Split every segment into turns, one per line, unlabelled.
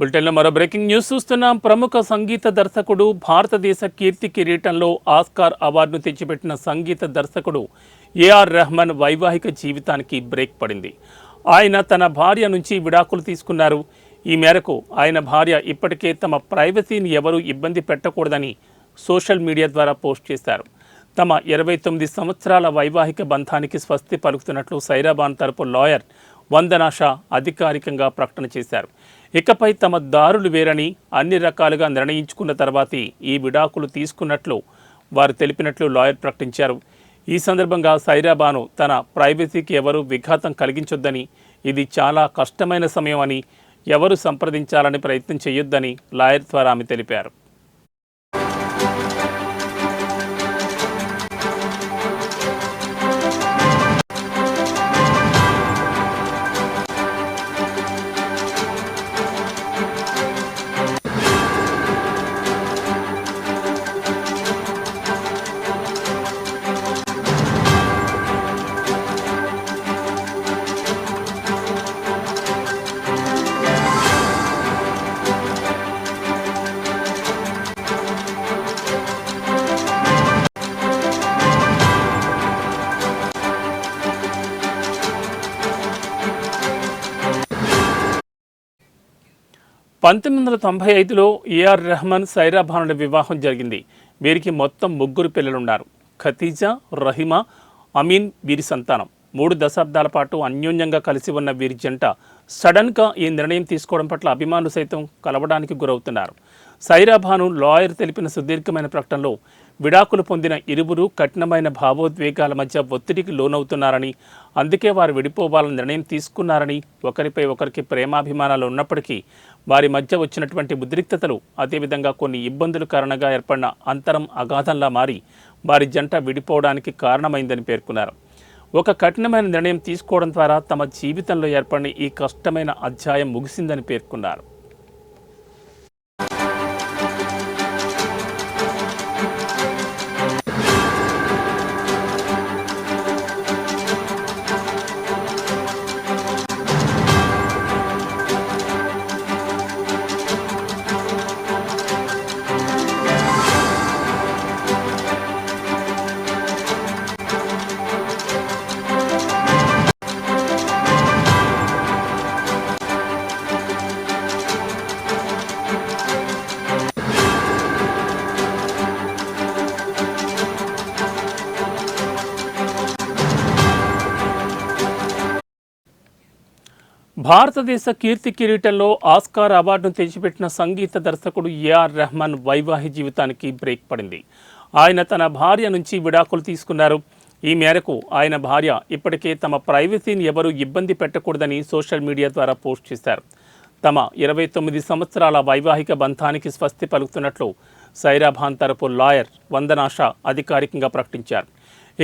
బులెటిన్లో మరో breaking news చూస్తున్నాం. ప్రముఖ సంగీత దర్శకుడు, భారతదేశ కీర్తి కిరీటంలో ఆస్కార్ అవార్డును తెచ్చిపెట్టిన సంగీత దర్శకుడు ఏఆర్ రెహమాన్ వైవాహిక జీవితానికి బ్రేక్ పడింది. ఆయన తన భార్య నుంచి విడాకులు తీసుకున్నారు. ఈ మేరకు ఆయన భార్య ఇప్పటికే తమ ప్రైవసీని ఎవరూ ఇబ్బంది పెట్టకూడదని సోషల్ మీడియా ద్వారా పోస్ట్ చేశారు. తమ 29 సంవత్సరాల వైవాహిక బంధానికి స్వస్తి పలుకుతున్నట్లు సైరాబాన్ తరపు లాయర్ వందనా షా అధికారికంగా ప్రకటన చేశారు. ఇకపై తమ దారులు వేరని అన్ని రకాలుగా నిర్ణయించుకున్న తర్వాతే ఈ విడాకులు తీసుకున్నట్లు వారు తెలిపినట్లు లాయర్ ప్రకటించారు. ఈ సందర్భంగా సైరాబాను తన ప్రైవసీకి ఎవరూ విఘాతం కలిగించొద్దని, ఇది చాలా కష్టమైన సమయం అని, ఎవరు సంప్రదించాలని ప్రయత్నం చేయొద్దని లాయర్ ద్వారా ఆమె తెలిపారు. పంతొమ్మిది 1995లో ఏఆర్ రెహమాన్ సైరాబానుల వివాహం జరిగింది. వీరికి మొత్తం 3 పిల్లలున్నారు. ఖతీజా, రహీమా, అమీన్ వీరి సంతానం. 3 దశాబ్దాల పాటు అన్యోన్యంగా కలిసి ఉన్న వీరి జంట సడన్గా ఈ నిర్ణయం తీసుకోవడం పట్ల అభిమానులు సైతం కలవడానికి గురవుతున్నారు. సైరాబాను లాయర్ తెలిపిన సుదీర్ఘమైన ప్రకటనలో విడాకులు పొందిన ఇరువురు కఠినమైన భావోద్వేగాల మధ్య ఒత్తిడికి లోనవుతున్నారని, అందుకే వారు విడిపోవాలని నిర్ణయం తీసుకున్నారని, ఒకరిపై ఒకరికి ప్రేమాభిమానాలు ఉన్నప్పటికీ వారి మధ్య వచ్చినటువంటి ఉద్రిక్తతలు, అదేవిధంగా కొన్ని ఇబ్బందుల కారణంగా ఏర్పడిన అంతరం అగాధంలా మారి వారి జంట విడిపోవడానికి కారణమైందని పేర్కొన్నారు. ఒక కఠినమైన నిర్ణయం తీసుకోవడం ద్వారా తమ జీవితంలో ఏర్పడిన ఈ కష్టమైన అధ్యాయం ముగిసిందని పేర్కొన్నారు. భారతదేశ కీర్తి కిరీటంలో ఆస్కార్ అవార్డును తెచ్చిపెట్టిన సంగీత దర్శకుడు ఏఆర్ రెహమాన్ వైవాహిక జీవితానికి బ్రేక్ పడింది. ఆయన తన భార్య నుంచి విడాకులు తీసుకున్నారు. ఈ మేరకు ఆయన భార్య ఇప్పటికే తమ ప్రైవసీని ఎవరూ ఇబ్బంది పెట్టకూడదని సోషల్ మీడియా ద్వారా పోస్ట్ చేశారు. తమ 29 సంవత్సరాల వైవాహిక బంధానికి స్వస్తి పలుకుతున్నట్లు సైరాబాన్ తరపు లాయర్ వందనా షా అధికారికంగా ప్రకటించారు.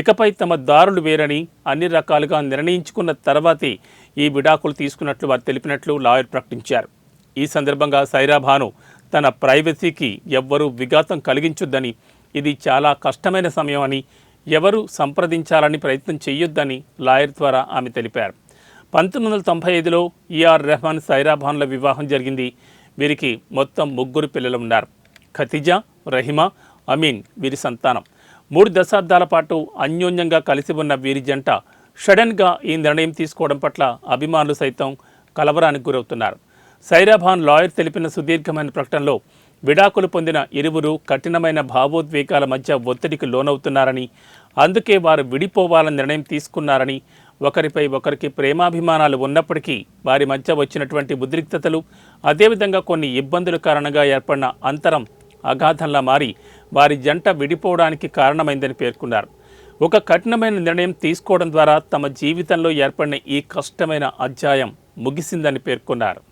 ఇకపై తమ దారులు వేరని అన్ని రకాలుగా నిర్ణయించుకున్న తర్వాతే ఈ విడాకులు తీసుకున్నట్లు వారు తెలిపినట్లు లాయర్ ప్రకటించారు. ఈ సందర్భంగా సైరాబాను తన ప్రైవసీకి ఎవ్వరూ విఘాతం కలిగించొద్దని, ఇది చాలా కష్టమైన సమయం అని, ఎవరు సంప్రదించాలని ప్రయత్నం చేయొద్దని లాయర్ ద్వారా ఆమె తెలిపారు. 1995లో ఏఆర్ రెహమాన్ సైరాబానుల వివాహం జరిగింది. వీరికి మొత్తం 3 పిల్లలు ఉన్నారు. ఖతీజా, రహీమా, అమీన్ వీరి సంతానం. 3 దశాబ్దాల పాటు అన్యోన్యంగా కలిసి ఉన్న వీరి జంట సడన్గా ఈ నిర్ణయం తీసుకోవడం పట్ల అభిమానులు సైతం కలవరానికి గురవుతున్నారు. సైరాబాన్ లాయర్ తెలిపిన సుదీర్ఘమైన ప్రకటనలో విడాకులు పొందిన ఇరువురు కఠినమైన భావోద్వేగాల మధ్య ఒత్తిడికి లోనవుతున్నారని, అందుకే వారు విడిపోవాలని నిర్ణయం తీసుకున్నారని, ఒకరిపై ఒకరికి ప్రేమాభిమానాలు ఉన్నప్పటికీ వారి మధ్య వచ్చినటువంటి ఉద్రిక్తతలు, అదేవిధంగా కొన్ని ఇబ్బందుల కారణంగా ఏర్పడిన అంతరం అగాధంలా మారి వారి జంట విడిపోవడానికి కారణమైందని పేర్కొన్నారు. ఒక కఠినమైన నిర్ణయం తీసుకోవడం ద్వారా తమ జీవితంలో ఏర్పడిన ఈ కష్టమైన అధ్యాయం ముగిసిందని పేర్కొన్నారు.